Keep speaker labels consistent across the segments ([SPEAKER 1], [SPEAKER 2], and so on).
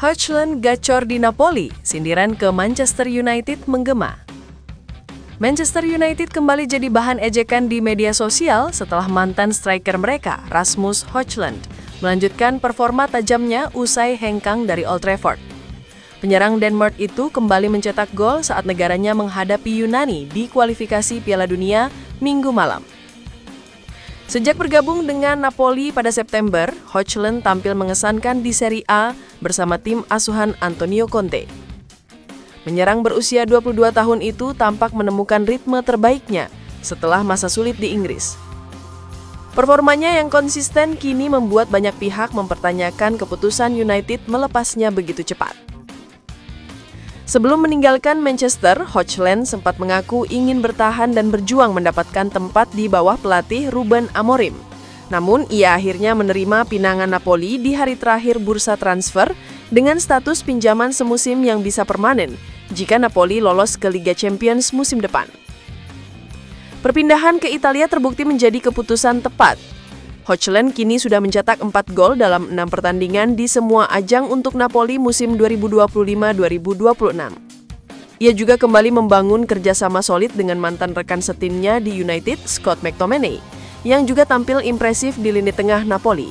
[SPEAKER 1] Højlund gacor di Napoli, sindiran ke Manchester United menggema. Manchester United kembali jadi bahan ejekan di media sosial setelah mantan striker mereka, Rasmus Højlund, melanjutkan performa tajamnya usai hengkang dari Old Trafford. Penyerang Denmark itu kembali mencetak gol saat negaranya menghadapi Yunani di kualifikasi Piala Dunia Minggu malam. Sejak bergabung dengan Napoli pada September, Højlund tampil mengesankan di Serie A bersama tim asuhan Antonio Conte. Penyerang berusia 22 tahun itu tampak menemukan ritme terbaiknya setelah masa sulit di Inggris. Performanya yang konsisten kini membuat banyak pihak mempertanyakan keputusan United melepasnya begitu cepat. Sebelum meninggalkan Manchester, Højlund sempat mengaku ingin bertahan dan berjuang mendapatkan tempat di bawah pelatih Ruben Amorim. Namun, ia akhirnya menerima pinangan Napoli di hari terakhir bursa transfer dengan status pinjaman semusim yang bisa permanen jika Napoli lolos ke Liga Champions musim depan. Perpindahan ke Italia terbukti menjadi keputusan tepat. Højlund kini sudah mencetak 4 gol dalam 6 pertandingan di semua ajang untuk Napoli musim 2025-2026. Ia juga kembali membangun kerjasama solid dengan mantan rekan setimnya di United, Scott McTominay, yang juga tampil impresif di lini tengah Napoli.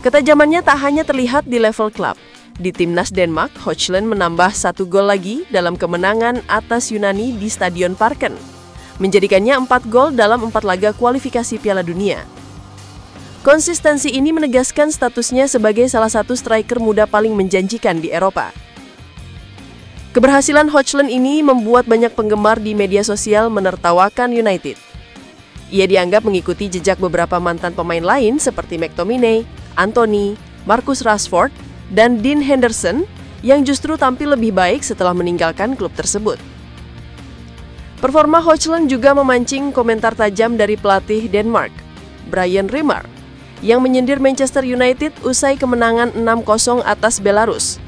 [SPEAKER 1] Ketajamannya tak hanya terlihat di level klub. Di timnas Denmark, Højlund menambah 1 gol lagi dalam kemenangan atas Yunani di Stadion Parken, menjadikannya 4 gol dalam 4 laga kualifikasi Piala Dunia. Konsistensi ini menegaskan statusnya sebagai salah satu striker muda paling menjanjikan di Eropa. Keberhasilan Højlund ini membuat banyak penggemar di media sosial menertawakan United. Ia dianggap mengikuti jejak beberapa mantan pemain lain seperti McTominay, Antony, Marcus Rashford, dan Dean Henderson yang justru tampil lebih baik setelah meninggalkan klub tersebut. Performa Højlund juga memancing komentar tajam dari pelatih Denmark, Brian Rimmer, yang menyindir Manchester United usai kemenangan 6-0 atas Belarus.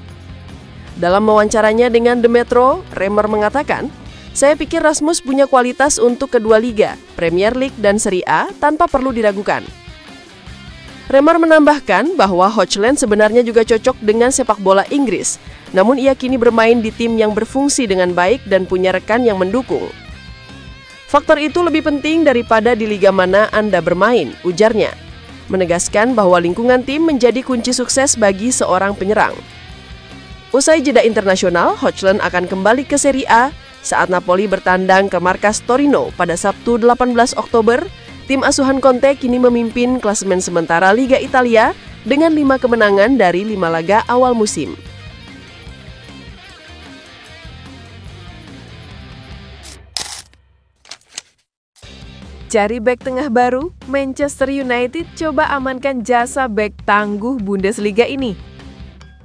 [SPEAKER 1] Dalam wawancaranya dengan The Metro, Rimmer mengatakan, "Saya pikir Rasmus punya kualitas untuk kedua liga, Premier League dan Serie A tanpa perlu diragukan." Rimmer menambahkan bahwa Højlund sebenarnya juga cocok dengan sepak bola Inggris, namun ia kini bermain di tim yang berfungsi dengan baik dan punya rekan yang mendukung. Faktor itu lebih penting daripada di liga mana Anda bermain, ujarnya, menegaskan bahwa lingkungan tim menjadi kunci sukses bagi seorang penyerang. Usai jeda internasional, Højlund akan kembali ke Serie A saat Napoli bertandang ke markas Torino pada Sabtu 18 Oktober. Tim asuhan Conte kini memimpin klasemen sementara Liga Italia dengan 5 kemenangan dari 5 laga awal musim. Cari bek tengah baru, Manchester United coba amankan jasa bek tangguh Bundesliga ini.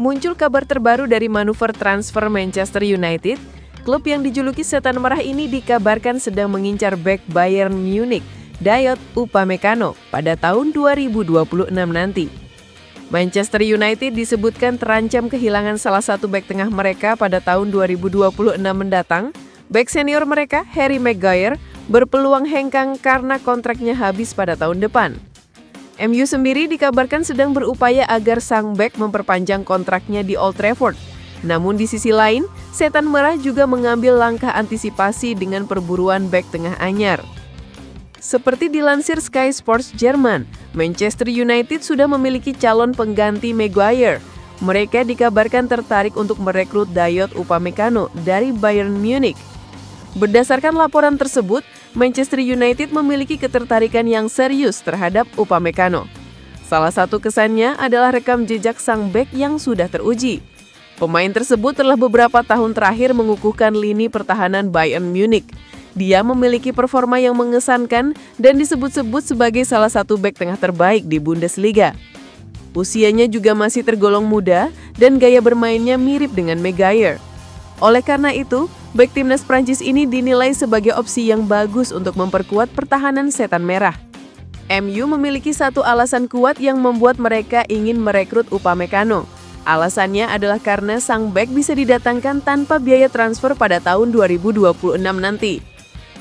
[SPEAKER 1] Muncul kabar terbaru dari manuver transfer Manchester United. Klub yang dijuluki setan merah ini dikabarkan sedang mengincar bek Bayern Munich, Dayot Upamecano, pada tahun 2026 nanti. Manchester United disebutkan terancam kehilangan salah satu bek tengah mereka pada tahun 2026 mendatang. Bek senior mereka, Harry Maguire, berpeluang hengkang karena kontraknya habis pada tahun depan. MU sendiri dikabarkan sedang berupaya agar sang bek memperpanjang kontraknya di Old Trafford. Namun di sisi lain, setan merah juga mengambil langkah antisipasi dengan perburuan bek tengah anyar. Seperti dilansir Sky Sports Jerman, Manchester United sudah memiliki calon pengganti Maguire. Mereka dikabarkan tertarik untuk merekrut Dayot Upamecano dari Bayern Munich. Berdasarkan laporan tersebut, Manchester United memiliki ketertarikan yang serius terhadap Upamecano. Salah satu kesannya adalah rekam jejak sang bek yang sudah teruji. Pemain tersebut telah beberapa tahun terakhir mengukuhkan lini pertahanan Bayern Munich. Dia memiliki performa yang mengesankan dan disebut-sebut sebagai salah satu bek tengah terbaik di Bundesliga. Usianya juga masih tergolong muda dan gaya bermainnya mirip dengan Maguire. Oleh karena itu, bek timnas Prancis ini dinilai sebagai opsi yang bagus untuk memperkuat pertahanan setan merah. MU memiliki satu alasan kuat yang membuat mereka ingin merekrut Upamecano. Alasannya adalah karena sang bek bisa didatangkan tanpa biaya transfer pada tahun 2026 nanti.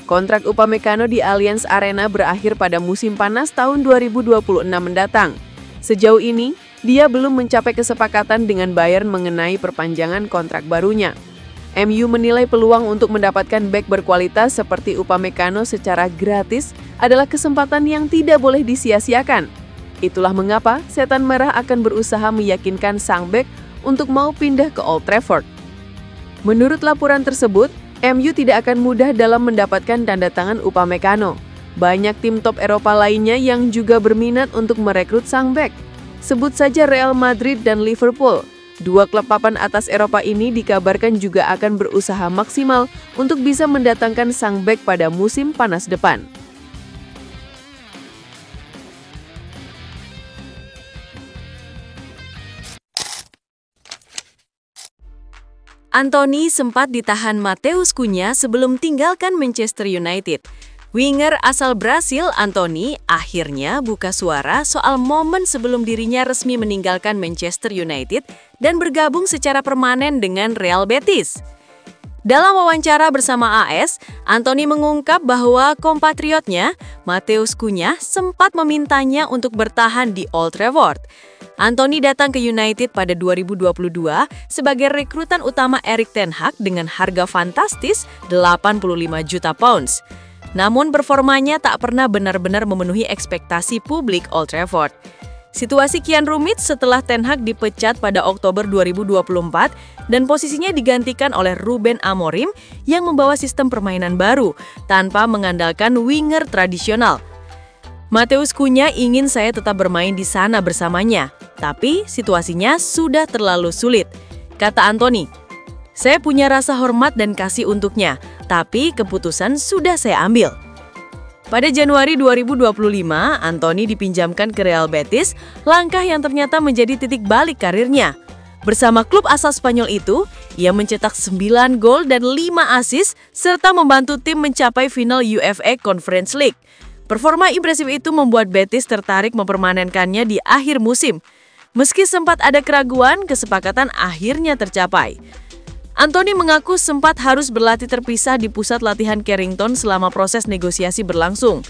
[SPEAKER 1] Kontrak Upamecano di Allianz Arena berakhir pada musim panas tahun 2026 mendatang. Sejauh ini, dia belum mencapai kesepakatan dengan Bayern mengenai perpanjangan kontrak barunya. MU menilai peluang untuk mendapatkan bek berkualitas seperti Upamecano secara gratis adalah kesempatan yang tidak boleh disia-siakan. Itulah mengapa Setan Merah akan berusaha meyakinkan sang bek untuk mau pindah ke Old Trafford. Menurut laporan tersebut, MU tidak akan mudah dalam mendapatkan tanda tangan Upamecano. Banyak tim top Eropa lainnya yang juga berminat untuk merekrut sang bek. Sebut saja Real Madrid dan Liverpool. Dua klub papan atas Eropa ini dikabarkan juga akan berusaha maksimal untuk bisa mendatangkan sang bek pada musim panas depan.
[SPEAKER 2] Anthony sempat ditahan Matheus Cunha sebelum tinggalkan Manchester United. Winger asal Brasil, Anthony, akhirnya buka suara soal momen sebelum dirinya resmi meninggalkan Manchester United dan bergabung secara permanen dengan Real Betis. Dalam wawancara bersama AS, Anthony mengungkap bahwa kompatriotnya, Matheus Cunha, sempat memintanya untuk bertahan di Old Trafford. Anthony datang ke United pada 2022 sebagai rekrutan utama Erik ten Hag dengan harga fantastis 85 juta pounds. Namun performanya tak pernah benar-benar memenuhi ekspektasi publik Old Trafford. Situasi kian rumit setelah Ten Hag dipecat pada Oktober 2024 dan posisinya digantikan oleh Ruben Amorim yang membawa sistem permainan baru tanpa mengandalkan winger tradisional. Matheus Cunha ingin saya tetap bermain di sana bersamanya, tapi situasinya sudah terlalu sulit, kata Anthony. Saya punya rasa hormat dan kasih untuknya, tapi keputusan sudah saya ambil. Pada Januari 2025, Anthony dipinjamkan ke Real Betis, langkah yang ternyata menjadi titik balik karirnya. Bersama klub asal Spanyol itu, ia mencetak 9 gol dan 5 assist, serta membantu tim mencapai final UEFA Conference League. Performa impresif itu membuat Betis tertarik mempermanenkannya di akhir musim. Meski sempat ada keraguan, kesepakatan akhirnya tercapai. Anthony mengaku sempat harus berlatih terpisah di pusat latihan Carrington selama proses negosiasi berlangsung.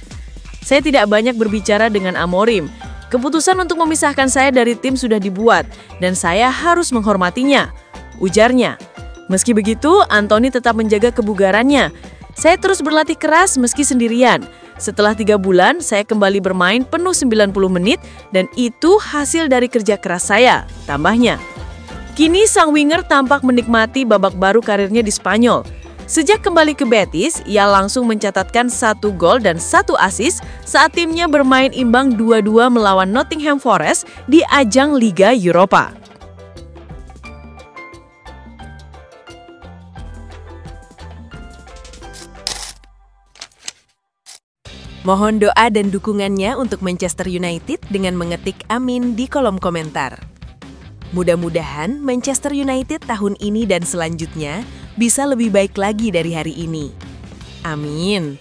[SPEAKER 2] Saya tidak banyak berbicara dengan Amorim. Keputusan untuk memisahkan saya dari tim sudah dibuat, dan saya harus menghormatinya, ujarnya. Meski begitu, Anthony tetap menjaga kebugarannya. Saya terus berlatih keras meski sendirian. Setelah 3 bulan, saya kembali bermain penuh 90 menit, dan itu hasil dari kerja keras saya, tambahnya. Kini sang winger tampak menikmati babak baru karirnya di Spanyol. Sejak kembali ke Betis, ia langsung mencatatkan 1 gol dan 1 assist saat timnya bermain imbang 2-2 melawan Nottingham Forest di ajang Liga Eropa. Mohon doa dan dukungannya untuk Manchester United dengan mengetik amin di kolom komentar. Mudah-mudahan Manchester United tahun ini dan selanjutnya bisa lebih baik lagi dari hari ini. Amin.